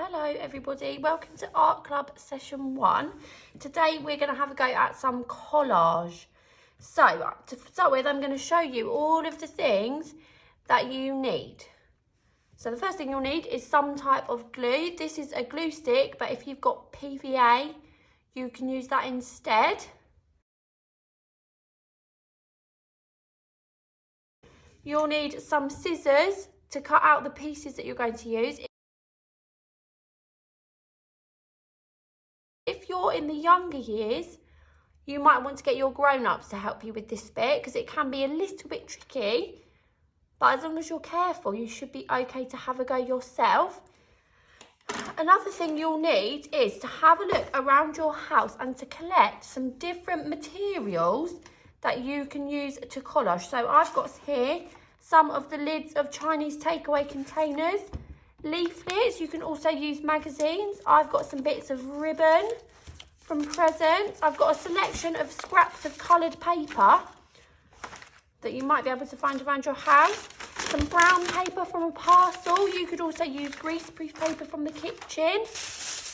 Hello everybody, welcome to Art Club session 1. Today we're going to have a go at some collage. So to start with, I'm going to show you all of the things that you need. So the first thing you'll need is some type of glue. This is a glue stick, but if you've got PVA, you can use that instead. You'll need some scissors to cut out the pieces that you're going to use. If you're in the younger years, you might want to get your grown-ups to help you with this bit because it can be a little bit tricky, but as long as you're careful, you should be okay to have a go yourself. Another thing you'll need is to have a look around your house and to collect some different materials that you can use to collage. So I've got here some of the lids of Chinese takeaway containers, leaflets. You can also use magazines. I've got some bits of ribbon from presents. I've got a selection of scraps of coloured paper that you might be able to find around your house. Some brown paper from a parcel. You could also use greaseproof paper from the kitchen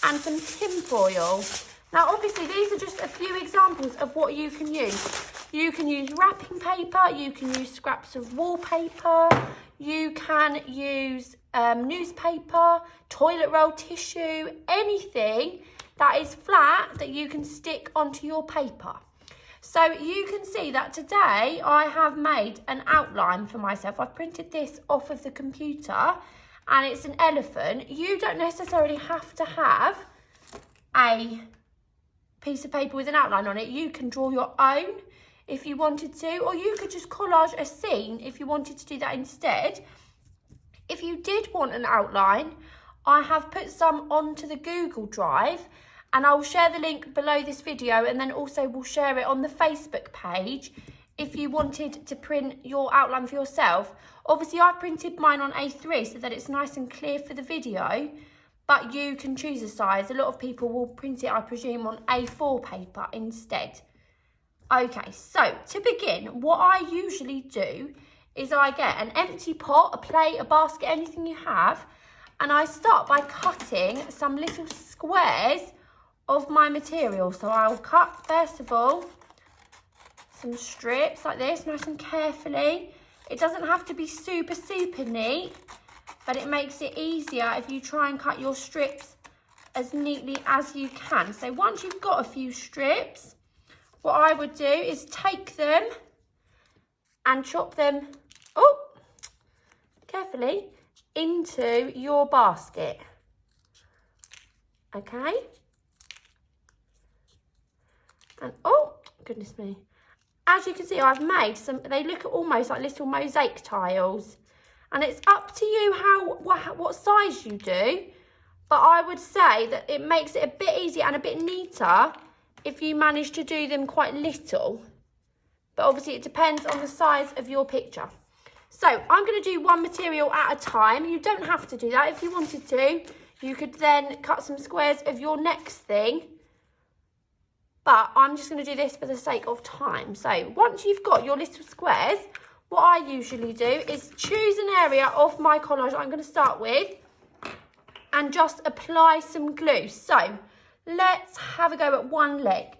and some tin foil. Now obviously these are just a few examples of what you can use. You can use wrapping paper, you can use scraps of wallpaper, you can use newspaper, toilet roll, tissue, anything that is flat that you can stick onto your paper. So you can see that today I have made an outline for myself. I've printed this off of the computer and it's an elephant. You don't necessarily have to have a piece of paper with an outline on it. You can draw your own if you wanted to, or you could just collage a scene if you wanted to do that instead. If you did want an outline, I have put some onto the Google Drive and I'll share the link below this video, and then also we'll share it on the Facebook page if you wanted to print your outline for yourself. Obviously I've printed mine on A3 so that it's nice and clear for the video, but you can choose a size. A lot of people will print it, I presume, on A4 paper instead. Okay, so to begin, what I usually do is I get an empty pot, a plate, a basket, anything you have, and I start by cutting some little squares of my material. So I'll cut, first of all, some strips like this, nice and carefully. It doesn't have to be super, super neat, but it makes it easier if you try and cut your strips as neatly as you can. So once you've got a few strips, what I would do is take them and chop them, carefully, into your basket. Okay? And, goodness me. As you can see, I've made some, they look almost like little mosaic tiles. And it's up to you what size you do. But I would say that it makes it a bit easier and a bit neater if you manage to do them quite little. But obviously it depends on the size of your picture. So I'm going to do one material at a time. You don't have to do that. If you wanted to, you could then cut some squares of your next thing. But I'm just going to do this for the sake of time. So once you've got your little squares, what I usually do is choose an area of my collage that I'm going to start with and just apply some glue. So let's have a go at one leg.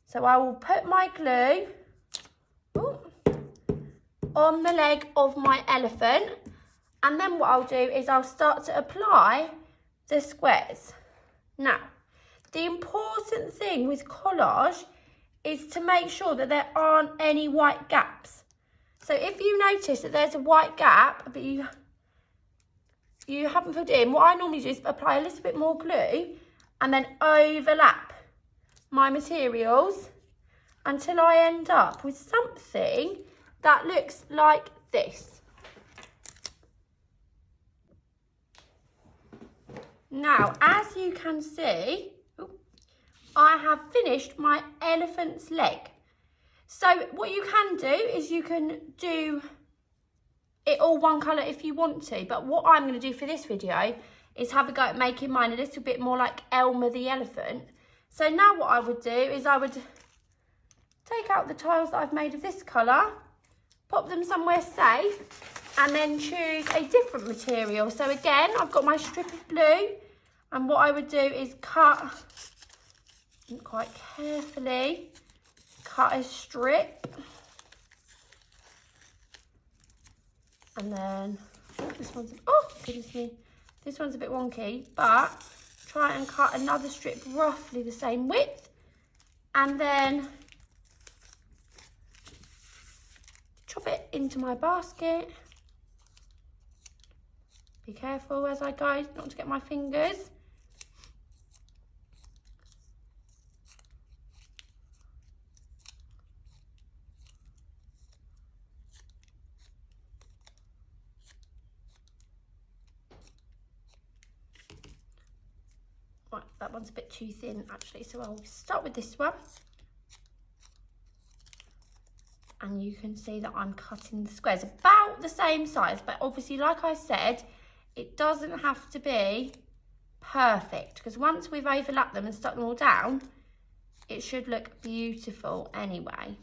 So I will put my glue on the leg of my elephant, and then what I'll do is I'll start to apply the squares. Now, the important thing with collage is to make sure that there aren't any white gaps. So if you notice that there's a white gap, but you haven't put it in, what I normally do is apply a little bit more glue and then overlap my materials until I end up with something that looks like this. Now, as you can see, I have finished my elephant's leg. So what you can do is you can do it all one colour if you want to, but what I'm going to do for this video is have a go at making mine a little bit more like Elmer the elephant. So now what I would do is I would take out the tiles that I've made of this colour, pop them somewhere safe, and then choose a different material. So again, I've got my strip of blue. And what I would do is cut quite carefully, cut a strip. And then, oh goodness me, this one's a bit wonky, but try and cut another strip roughly the same width. And then chop it into my basket. Be careful as I go, not to get my fingers. Right, that one's a bit too thin actually, so I'll start with this one. And you can see that I'm cutting the squares about the same size, but obviously, like I said, it doesn't have to be perfect, because once we've overlapped them and stuck them all down, it should look beautiful anyway.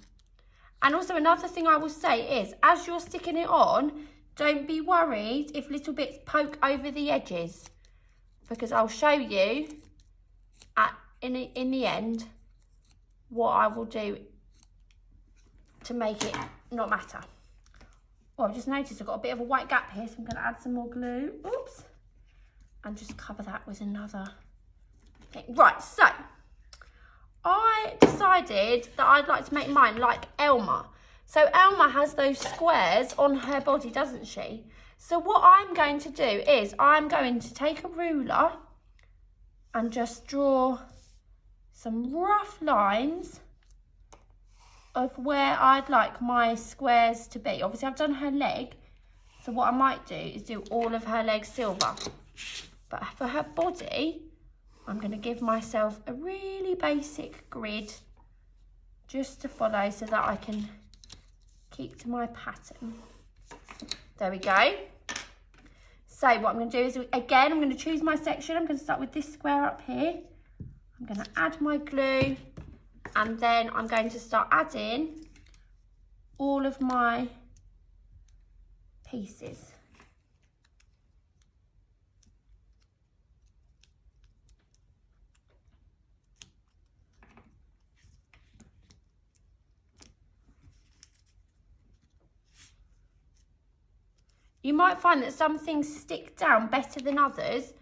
And also another thing I will say is, as you're sticking it on, don't be worried if little bits poke over the edges, because I'll show you in the end what I will do to make it not matter. Oh, I've just noticed I've got a bit of a white gap here, so I'm going to add some more glue. Oops. And just cover that with another thing. Right, so I decided that I'd like to make mine like Elma. So Elma has those squares on her body, doesn't she? So what I'm going to do is I'm going to take a ruler and just draw some rough lines of where I'd like my squares to be. Obviously I've done her leg, so what I might do is do all of her legs silver. But for her body, I'm going to give myself a really basic grid just to follow so that I can keep to my pattern. There we go. So what I'm going to do is, again, I'm going to choose my section. I'm going to start with this square up here. I'm going to add my glue, and then I'm going to start adding all of my pieces. You might find that some things stick down better than others,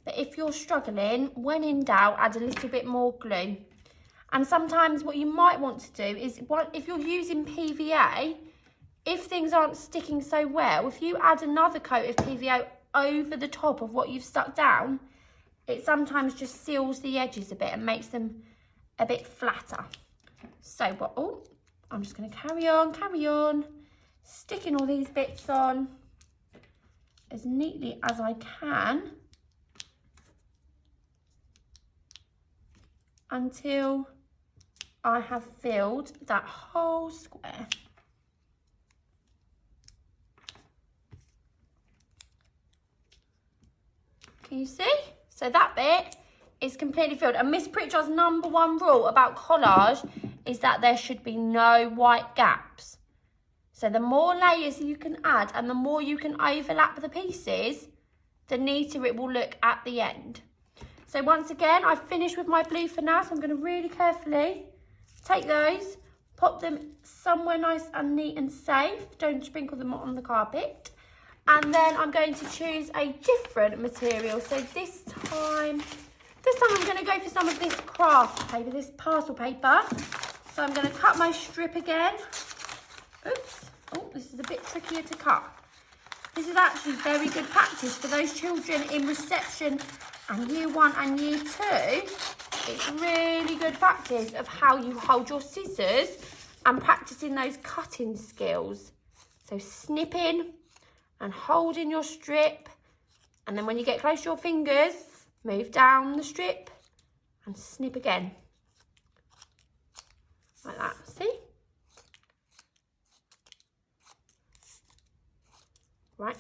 but if you're struggling, when in doubt, add a little bit more glue. And sometimes what you might want to do is, if you're using PVA, if things aren't sticking so well, if you add another coat of PVA over the top of what you've stuck down, it sometimes just seals the edges a bit and makes them a bit flatter. So I'm just going to carry on, sticking all these bits on as neatly as I can until I have filled that whole square. Can you see? So that bit is completely filled. And Miss Pritchard's #1 rule about collage is that there should be no white gaps. So the more layers you can add and the more you can overlap the pieces, the neater it will look at the end. So once again, I've finished with my blue for now, so I'm going to really carefully take those, pop them somewhere nice and neat and safe. Don't sprinkle them on the carpet. And then I'm going to choose a different material. So this time I'm going to go for some of this craft paper, this parcel paper. So I'm going to cut my strip again. Oops. Oh, this is a bit trickier to cut. This is actually very good practice for those children in reception and year 1 and year 2. It's really good practice of how you hold your scissors and practicing those cutting skills. So snipping and holding your strip, and then when you get close to your fingers, move down the strip and snip again. Like that, see? Right.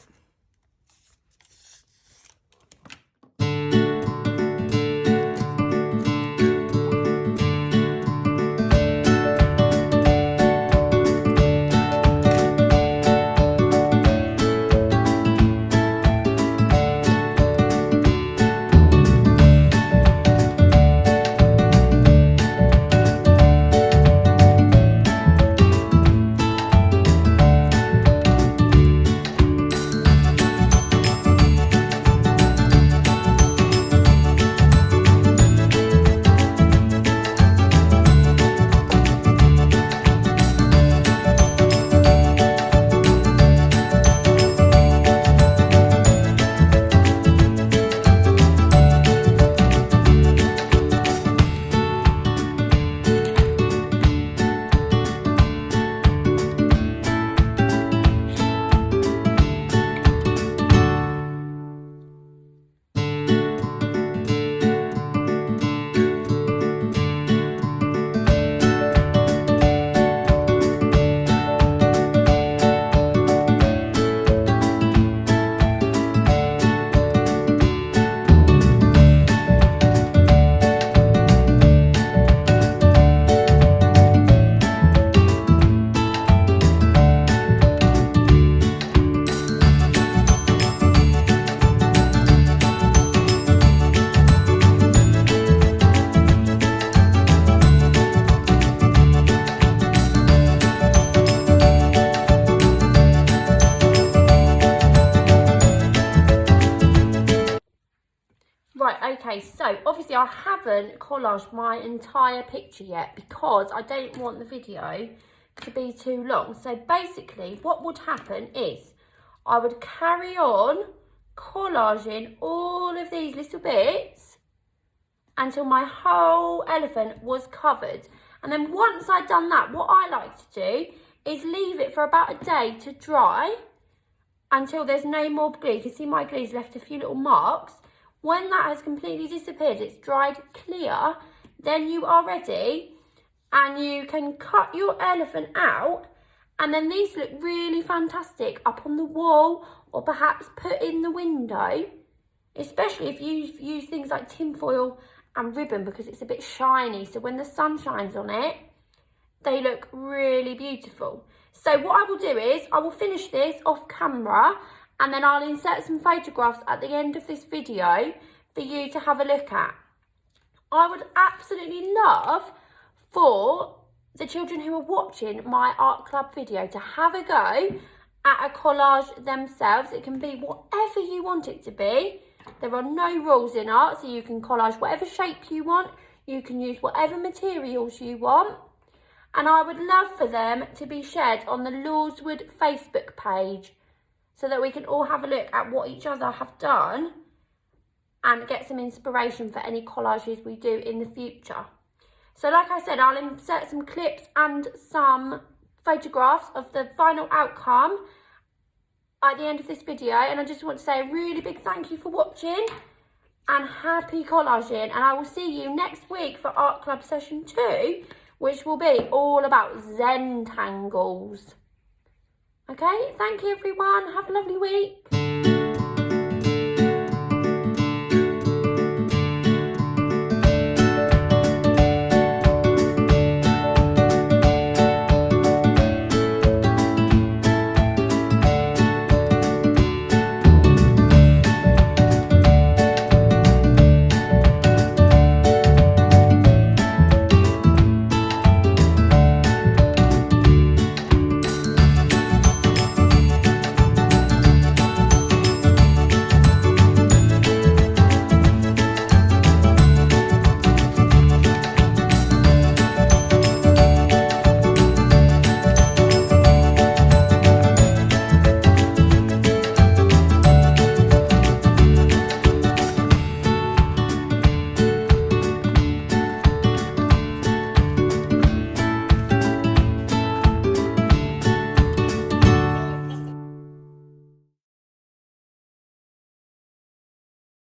So obviously I haven't collaged my entire picture yet because I don't want the video to be too long. So basically what would happen is I would carry on collaging all of these little bits until my whole elephant was covered. And then once I'd done that, what I like to do is leave it for about a day to dry until there's no more glue. You can see my glue's left a few little marks. When that has completely disappeared, it's dried clear, then you are ready and you can cut your elephant out, and then these look really fantastic up on the wall or perhaps put in the window, especially if you use things like tinfoil and ribbon because it's a bit shiny, so when the sun shines on it, they look really beautiful. So what I will do is I will finish this off camera and then I'll insert some photographs at the end of this video for you to have a look at. I would absolutely love for the children who are watching my art club video to have a go at a collage themselves. It can be whatever you want it to be. There are no rules in art, so you can collage whatever shape you want. You can use whatever materials you want. And I would love for them to be shared on the Lawswood Facebook page so that we can all have a look at what each other have done and get some inspiration for any collages we do in the future. So like I said, I'll insert some clips and some photographs of the final outcome at the end of this video. And I just want to say a really big thank you for watching and happy collaging. And I will see you next week for Art Club Session 2, which will be all about Zentangles. Okay, thank you everyone. Have a lovely week.